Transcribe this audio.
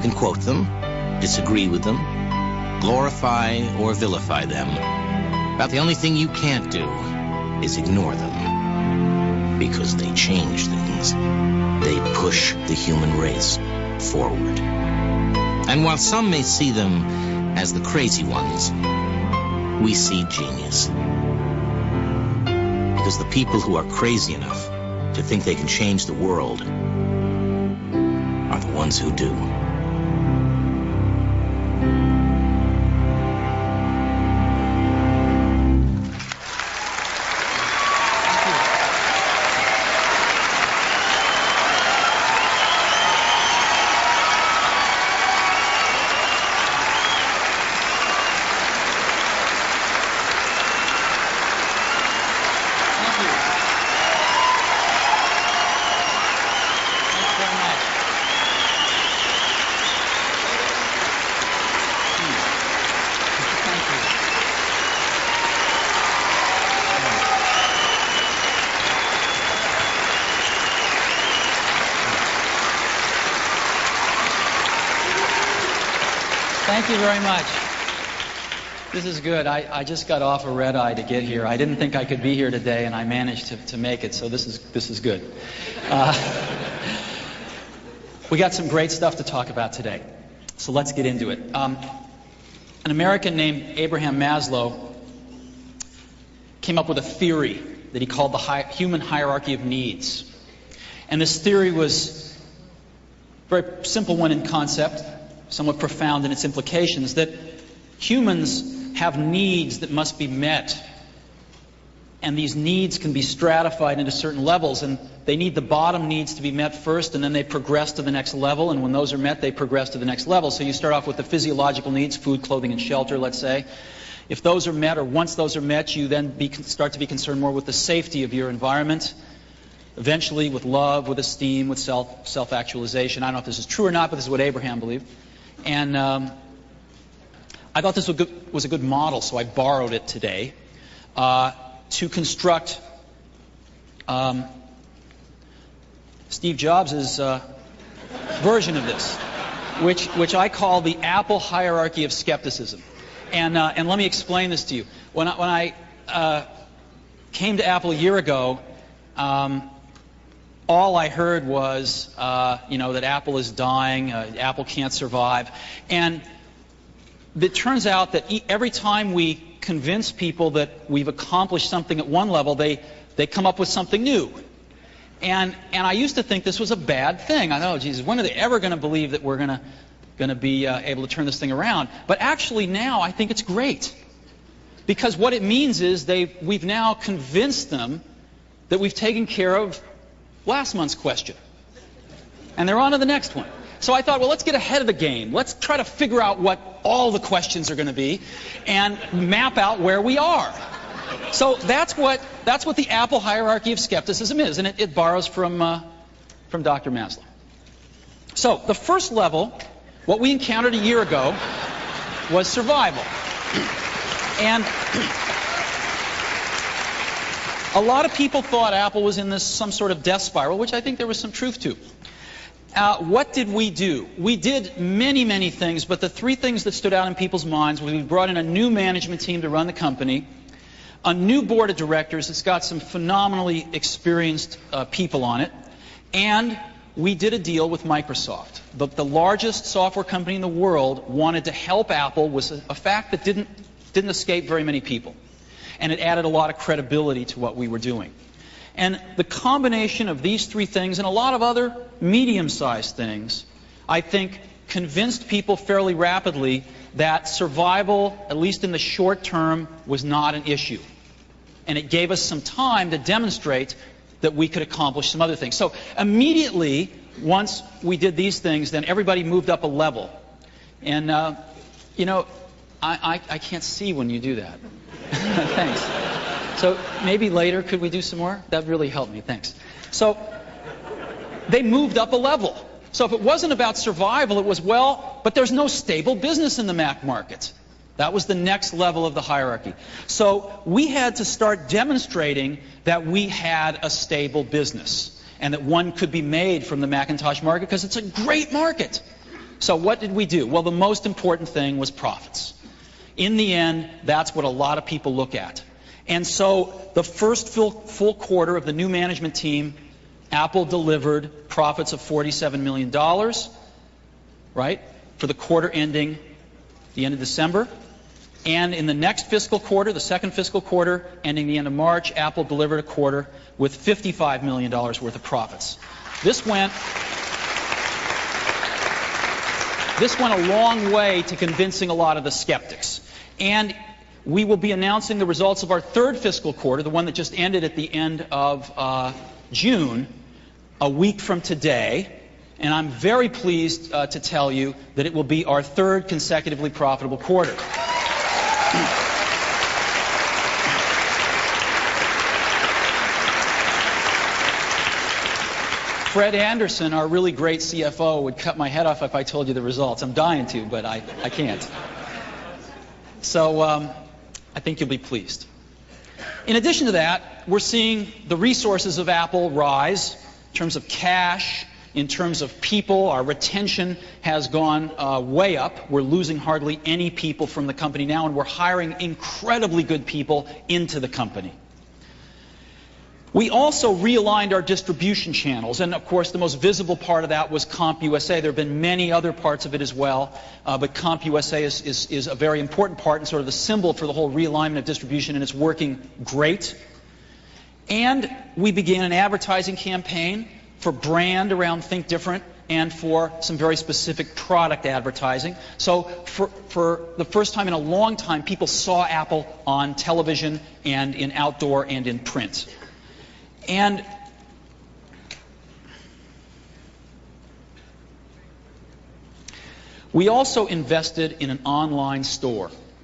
can quote them, disagree with them, glorify or vilify them. About the only thing you can't do is ignore them, because they change things. They push the human race forward. And while some may see them as the crazy ones, we see genius. Because the people who are crazy enough to think they can change the world are the ones who do. Thank you very much. This is good. I just got off a red eye to get here. I didn't think I could be here today, and I managed to make it, so this is good. We got some great stuff to talk about today, so let's get into it. An American named Abraham Maslow came up with a theory that he called the human hierarchy of needs. And this theory was a very simple one in concept, somewhat profound in its implications, that humans have needs that must be met. And these needs can be stratified into certain levels, and they need the bottom needs to be met first, and then they progress to the next level, and when those are met, they progress to the next level. So you start off with the physiological needs, food, clothing, and shelter, let's say. If those are met, or once those are met, you then start to be concerned more with the safety of your environment, eventually with love, with esteem, with self-actualization. I don't know if this is true or not, but this is what Abraham believed. And I thought this was a good model, so I borrowed it today to construct Steve Jobs' version of this, which I call the Apple hierarchy of skepticism. And let me explain this to you. When I came to Apple a year ago, all I heard was, that Apple is dying, Apple can't survive. And it turns out that every time we convince people that we've accomplished something at one level, they come up with something new. And I used to think this was a bad thing. I thought, oh, Jesus, when are they ever going to believe that we're going to be able to turn this thing around? But actually now I think it's great. Because what it means is we've now convinced them that we've taken care of last month's question. And they're on to the next one. So I thought, well, let's get ahead of the game. Let's try to figure out what all the questions are going to be and map out where we are. So that's what the Apple hierarchy of skepticism is, and it borrows from Dr. Maslow. So the first level, what we encountered a year ago, was survival. And a lot of people thought Apple was in some sort of death spiral, which I think there was some truth to. What did we do? We did many, many things, but the three things that stood out in people's minds was we brought in a new management team to run the company, a new board of directors that's got some phenomenally experienced people on it, and we did a deal with Microsoft. The largest software company in the world wanted to help Apple was a fact that didn't escape very many people. And it added a lot of credibility to what we were doing. And the combination of these three things and a lot of other medium-sized things, I think, convinced people fairly rapidly that survival, at least in the short term, was not an issue. And it gave us some time to demonstrate that we could accomplish some other things. So immediately, once we did these things, then everybody moved up a level. And, I can't see when you do that. Thanks. So maybe later, could we do some more? That really helped me. Thanks. So they moved up a level. So if it wasn't about survival, it was, but there's no stable business in the Mac market. That was the next level of the hierarchy. So we had to start demonstrating that we had a stable business and that one could be made from the Macintosh market because it's a great market. So what did we do? Well, the most important thing was profits. In the end, that's what a lot of people look at. And so the first full quarter of the new management team, Apple delivered profits of $47 million, right, for the quarter ending the end of December. And in the next fiscal quarter, the second fiscal quarter, ending the end of March, Apple delivered a quarter with $55 million worth of profits. This went a long way to convincing a lot of the skeptics. And we will be announcing the results of our third fiscal quarter, the one that just ended at the end of June, a week from today. And I'm very pleased to tell you that it will be our third consecutively profitable quarter. Fred Anderson, our really great CFO, would cut my head off if I told you the results. I'm dying to, but I can't. So I think you'll be pleased. In addition to that, we're seeing the resources of Apple rise in terms of cash, in terms of people. Our retention has gone way up. We're losing hardly any people from the company now, and we're hiring incredibly good people into the company. We also realigned our distribution channels, and of course the most visible part of that was CompUSA. There have been many other parts of it as well, but CompUSA is a very important part and sort of the symbol for the whole realignment of distribution, and it's working great. And we began an advertising campaign for brand around Think Different and for some very specific product advertising. So for the first time in a long time, people saw Apple on television and in outdoor and in print. And we also invested in an online store.